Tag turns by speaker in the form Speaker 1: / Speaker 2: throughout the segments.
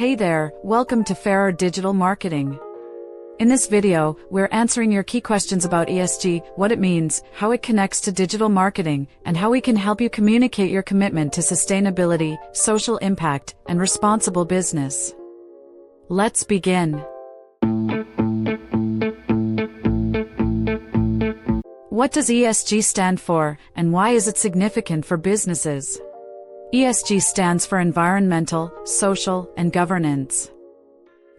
Speaker 1: Hey there, welcome to Ferrer Digital Marketing. In this video, we're answering your key questions about ESG, what it means, how it connects to digital marketing, and how we can help you communicate your commitment to sustainability, social impact, and responsible business. Let's begin. What does ESG stand for, and why is it significant for businesses? ESG stands for environmental, social, and governance.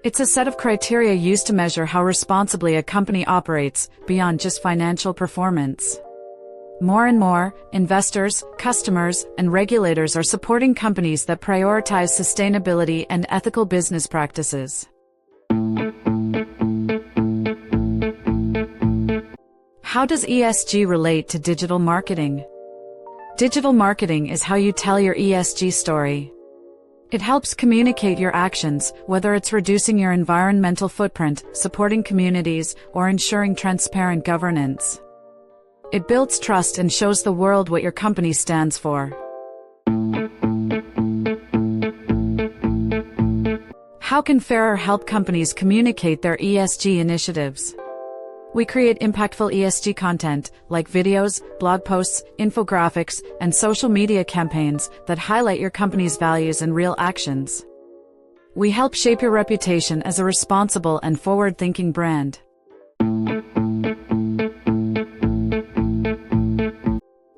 Speaker 1: It's a set of criteria used to measure how responsibly a company operates, beyond just financial performance. More and more, investors, customers, and regulators are supporting companies that prioritize sustainability and ethical business practices. How does ESG relate to digital marketing? Digital marketing is how you tell your ESG story. It helps communicate your actions, whether it's reducing your environmental footprint, supporting communities, or ensuring transparent governance. It builds trust and shows the world what your company stands for. How can Ferrer help companies communicate their ESG initiatives? We create impactful ESG content, like videos, blog posts, infographics, and social media campaigns that highlight your company's values and real actions. We help shape your reputation as a responsible and forward-thinking brand.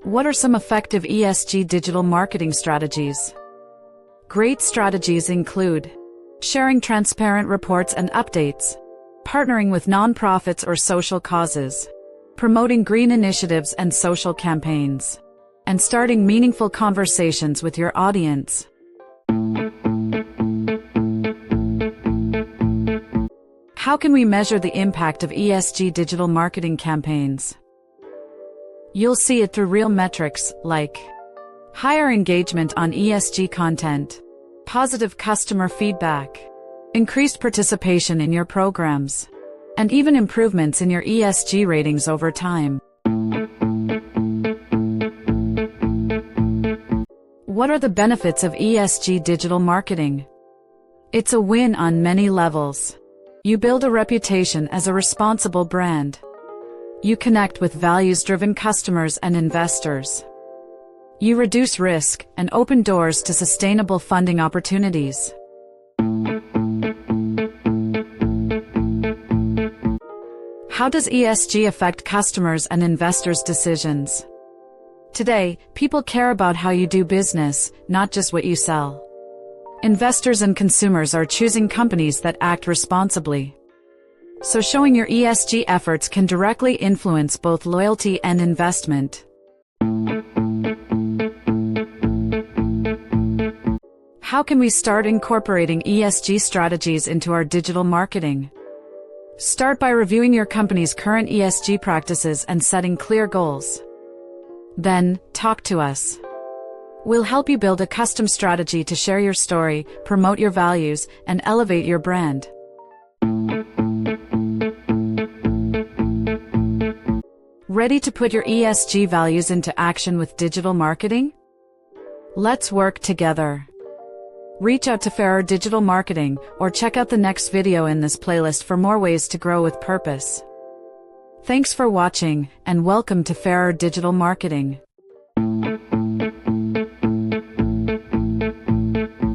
Speaker 1: What are some effective ESG digital marketing strategies? Great strategies include sharing transparent reports and updates, partnering with nonprofits or social causes, promoting green initiatives and social campaigns, and starting meaningful conversations with your audience. How can we measure the impact of ESG digital marketing campaigns? You'll see it through real metrics like higher engagement on ESG content, positive customer feedback, increased participation in your programs, and even improvements in your ESG ratings over time. What are the benefits of ESG digital marketing? It's a win on many levels. You build a reputation as a responsible brand. You connect with values-driven customers and investors. You reduce risk and open doors to sustainable funding opportunities. How does ESG affect customers and investors' decisions? Today, people care about how you do business, not just what you sell. Investors and consumers are choosing companies that act responsibly. So showing your ESG efforts can directly influence both loyalty and investment. How can we start incorporating ESG strategies into our digital marketing? Start by reviewing your company's current ESG practices and setting clear goals. Then, talk to us. We'll help you build a custom strategy to share your story, promote your values, and elevate your brand. Ready to put your ESG values into action with digital marketing? Let's work together. Reach out to Ferrer Digital Marketing or check out the next video in this playlist for more ways to grow with purpose. Thanks for watching and welcome to Ferrer Digital Marketing.